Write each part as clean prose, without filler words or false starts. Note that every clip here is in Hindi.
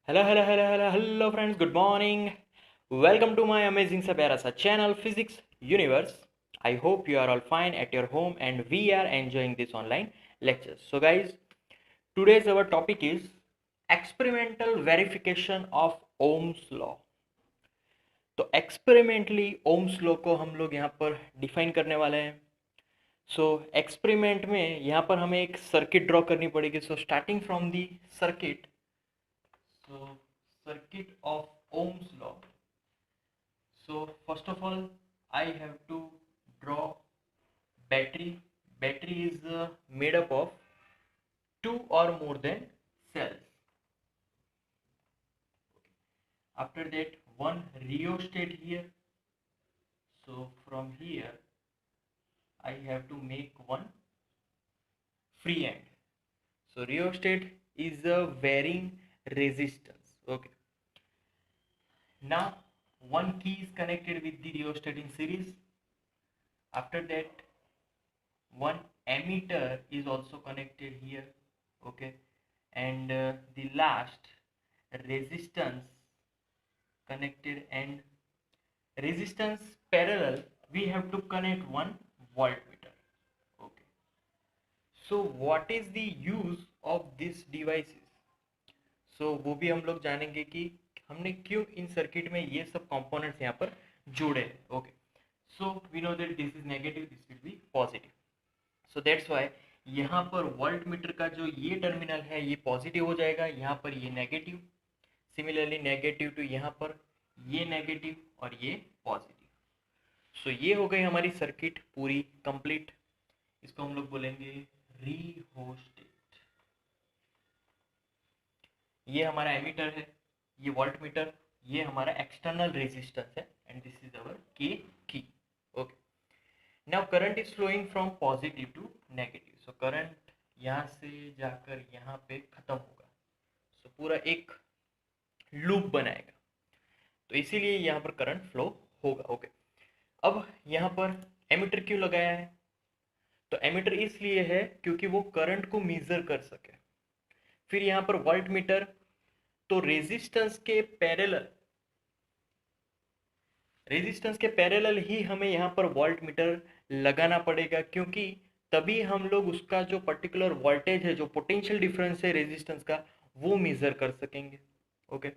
Hello friends, good morning. Welcome to my amazing sa pyara sa channel Physics Universe. I hope you are all fine at your home and we are enjoying this online lectures. So guys, today's our topic is experimental verification of Ohm's law. तो एक्सपेरिमेंटली ओम्स लॉ को हम लोग यहाँ पर डिफाइन करने वाले हैं. सो एक्सपेरिमेंट में यहाँ पर हमें एक सर्किट ड्रॉ करनी पड़ेगी. So starting from the circuit. So circuit of Ohm's law. So first of all, I have to draw battery. Battery is made up of two or more than cells. After that, one rheostat here. So from here, I have to make one free end. So rheostat is a varying resistance. Okay. Now one key is connected with the rheostat in series. After that, one emitter is also connected here. Okay, and the last resistance connected, and resistance parallel we have to connect one voltmeter. Okay, so what is the use of this devices? So वो भी हम लोग जानेंगे कि हमने क्यों इन सर्किट में ये सब कंपोनेंट्स यहाँ पर जोड़े. Okay, so we know that this is negative, this will be positive. So that's why यहाँ पर वोल्ट मीटर का जो ये टर्मिनल है ये पॉजिटिव हो जाएगा, यहाँ पर ये नेगेटिव. सिमिलरली नेगेटिव टू यहाँ पर ये नेगेटिव और ये पॉजिटिव. सो ये हो गई हमारी सर्किट पूरी कंप्लीट. इसको हम लोग बोलेंगे रीहोस्टेट. ये हमारा एमीटर है, ये वोल्ट मीटर, ये हमारा एक्सटर्नल रेजिस्टेंस है, and this is our K key. Okay, now current is flowing from positive to negative. So current यहाँ से जाकर यहाँ पे खत्म होगा. सो पूरा एक लूप बनाएगा, तो इसीलिए यहाँ पर करंट फ्लो होगा. ओके, अब यहाँ पर एमीटर क्यों लगाया है? तो एमीटर इसलिए है क्योंकि वो करंट को मेजर कर सके. फिर यहाँ पर वोल्ट मीटर, तो रेजिस्टेंस के पैरेलल ही हमें यहाँ पर वोल्ट मीटर लगाना पड़ेगा, क्योंकि तभी हम लोग उसका जो पर्टिकुलर वोल्टेज है, जो पोटेंशियल डिफरेंस है रेजिस्टेंस का, वो मेजर कर सकेंगे. ओके,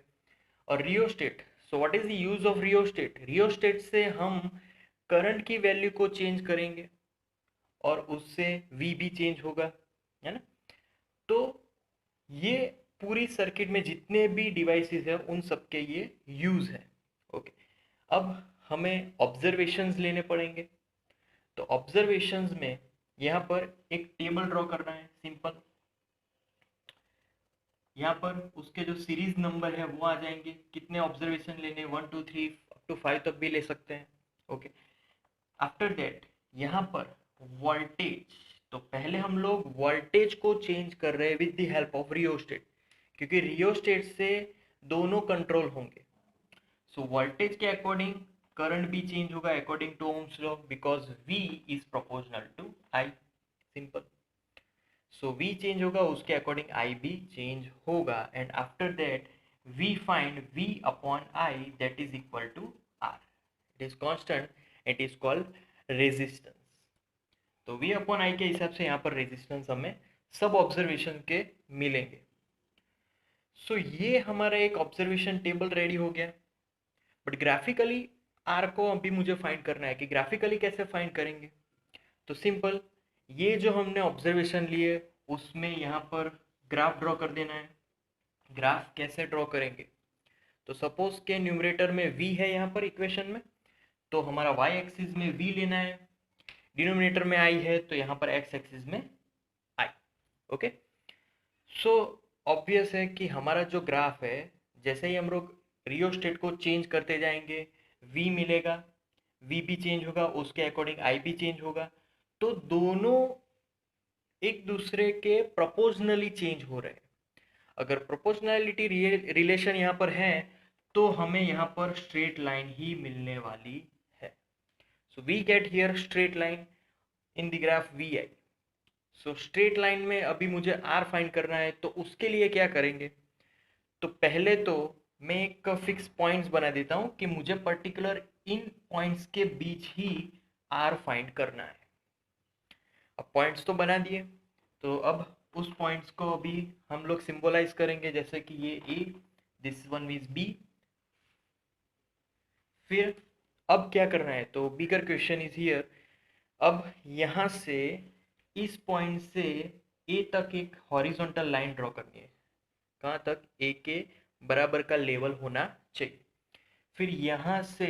और rheostat. So what is the use of rheostat? Rheostat से हम करंट की वैल्यू को चेंज करेंगे और उससे वी भी चेंज होगा, है ना. तो ये पूरी सर्किट में जितने भी डिवाइसेस हैं उन सब के ये यूज है. ओके, अब हमें ऑब्जर्वेशंस लेने पड़ेंगे. तो ऑब्जर्वेशंस में यहाँ पर एक टेबल ड्रॉ करना है, सिंपल. यहाँ पर उसके जो सीरीज नंबर है वो आ जाएंगे, कितने ऑब्जर्वेशन लेने, 1 2 3 अप टू 5 तक भी ले सकते हैं. ओके, आफ्टर दैट यहाँ पर वोल्टेज. तो पहले हम लोग वोल्टेज को चेंज कर रहे हैं with the help of rheostat, क्योंकि रियोस्टेट से दोनों कंट्रोल होंगे. सो वोल्टेज के अकॉर्डिंग करंट भी चेंज होगा according to Ohm's law, because V is proportional to I. Simple. So V change होगा, उसके अकॉर्डिंग I भी चेंज होगा, and after that we find V upon I that is equal to R. It is constant, it is called resistance. तो V अपॉन I के हिसाब से यहाँ पर रेजिस्टेंस हमें सब ऑब्जर्वेशन के मिलेंगे. सो ये हमारा एक ऑब्जर्वेशन टेबल रेडी हो गया. बट ग्राफिकली आर को अभी मुझे फाइंड करना है कि ग्राफिकली कैसे फाइंड करेंगे. तो सिंपल, ये जो हमने ऑब्जर्वेशन लिए उसमें यहाँ पर ग्राफ ड्रॉ कर देना है. ग्राफ कैसे ड्रॉ करेंगे? तो सपोज के न्यूमरेटर में v है यहाँ पर इक्वेशन में, तो हमारा y एक्सिस में v लेना है. डिनोमिनेटर में i है, तो यहाँ पर x एक्सिस में i. ओके, सो ऑब्वियस है कि हमारा जो ग्राफ है, जैसे ही हम लोग रियोस्टेट को चेंज करते जाएंगे v मिलेगा, v भी चेंज होगा, उसके अकॉर्डिंग i भी चेंज होगा. तो दोनों एक दूसरे के प्रोपोर्शनली चेंज हो रहे हैं. अगर प्रोपोर्शनैलिटी रिलेशन यहाँ पर है तो हमें यहाँ पर स्ट्रेट लाइन ही मिलने वाली है. So we get here straight line in the graph vi. So straight line में अभी मुझे r फाइंड करना है, तो उसके लिए क्या करेंगे? तो पहले तो मैं एक फिक्स पॉइंट्स बना देता हूँ कि मुझे पर्टिकुलर इन पॉइंट्स के बीच ही आर फाइंड करना है। अब पॉइंट्स तो बना दिए, तो अब उस पॉइंट्स को अभी हम लोग सिंबलाइज करेंगे, जैसे कि ये ए, दिस वन इज बी। फिर अब क्या करना है, तो बिगर क्वेश्चन इज हियर। अब यहाँ से इस पॉइंट से ए तक एक हॉरिजॉन्टल लाइन ड्रॉ करनी है। कहाँ तक? ए के बराबर का लेवल होना चाहिए। फिर यहाँ से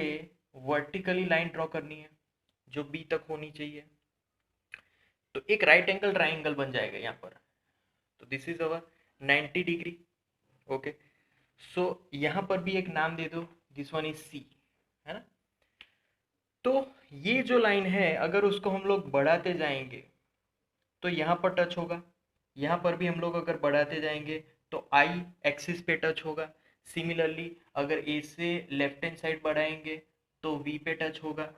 वर्टिकली लाइन ड्रॉ करनी है जो बी तक होनी चाहिए। तो एक राइट एंगल ट्राइंगल बन जाएगा यहाँ पर। तो this is our 90 degree. Okay, so यहाँ पर भी एक नाम दे दो, दिस वन इज सी, है ना। तो ये जो लाइन है अगर उसको हम लोग बढ़ाते जाएंगे तो यहाँ पर टच होगा। यहाँ पर भी हम लोग अगर बढ़ाते जाएंगे तो आई एक्सिस पे टच होगा। सिमिलरली अगर ए से लेफ्ट हैंड साइड बढ़ाएंगे तो वी पे टच होगा,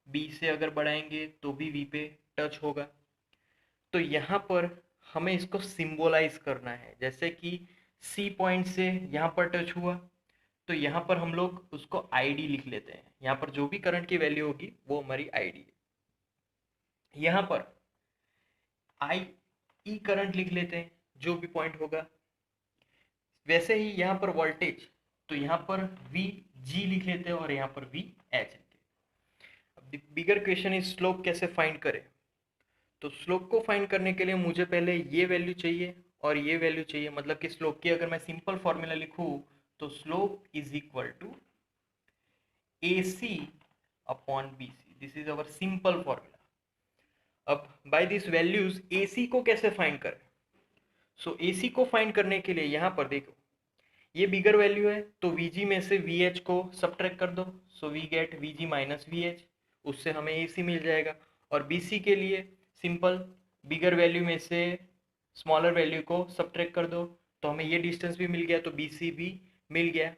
बी से अगर बढ़ाएंगे तो भी वी पे टच होगा। तो यहाँ पर हमें इसको सिंबलाइज करना है, जैसे कि सी पॉइंट से यहाँ पर टच हुआ तो यहाँ पर हम लोग उसको आईडी लिख लेते हैं। यहाँ पर जो भी करंट की वैल्यू होगी वो हमारी आईडी है। यहाँ पर आई ई करंट लिख लेते हैं जो भी पॉइंट होगा। वैसे ही यहाँ पर वोल्टेज, तो यहाँ पर वी जी लिख लेते हैं और यहाँ पर वी एच लिखते हैं। अब बिगर क्वेश्चन इज स्लोप कैसे फाइंड करें। तो स्लोप को फाइंड करने के लिए मुझे पहले ये वैल्यू चाहिए और ये वैल्यू चाहिए। मतलब कि स्लोप की अगर मैं सिंपल फॉर्मूला लिखूं तो slope is equal to A C upon B C. This is our simple formula. अब by this values A C को कैसे फाइंड करें। सो ए सी को फाइंड करने के लिए यहाँ पर देखो, ये बिगर वैल्यू है तो Vg में से VH को सब्ट्रैक्ट कर दो। So we get Vg minus VH, उससे हमें AC मिल जाएगा। और BC के लिए सिंपल, बिगर वैल्यू में से स्मॉलर वैल्यू को सब्ट्रैक्ट कर दो तो हमें ये डिस्टेंस भी मिल गया, तो BC भी मिल गया।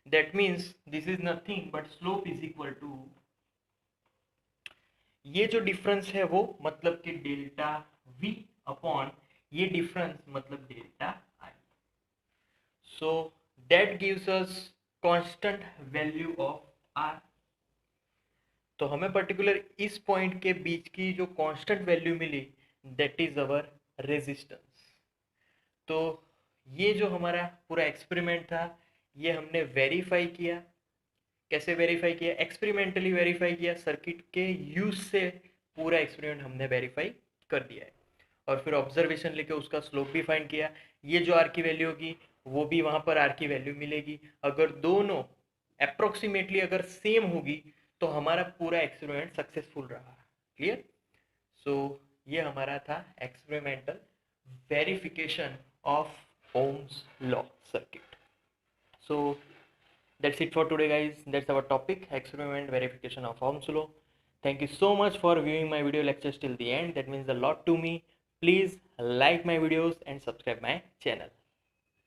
That means this is nothing but slope is equal to, ये जो डिफरेंस है वो मतलब कि डेल्टा V अपॉन ये डिफरेंस मतलब delta I। So that gives us constant value of R। तो हमें पर्टिकुलर इस पॉइंट के बीच की जो कांस्टेंट वैल्यू मिली दैट इज अवर रेजिस्टेंस। तो ये जो हमारा पूरा एक्सपेरिमेंट था ये हमने वेरीफाई किया। कैसे वेरीफाई किया? एक्सपेरिमेंटली वेरीफाई किया, सर्किट के यूज से पूरा एक्सपेरिमेंट हमने वेरीफाई कर दिया है। और फिर ऑब्जर्वेशन लेके उसका स्लोप भी फाइंड किया। ये जो आर की वैल्यू होगी वो भी वहां पर आर की वैल्यू मिलेगी। अगर दोनों अप्रोक्सीमेटली अगर सेम होगी तो हमारा पूरा एक्सपेरिमेंट सक्सेसफुल रहा। क्लियर? सो ये हमारा था experimental verification of Ohm's law circuit. So that's it for today guys. That's our topic, experiment verification of Ohm's law. Thank you so much for viewing my video lectures till the end. That means a lot to me. Please like my videos and subscribe my channel.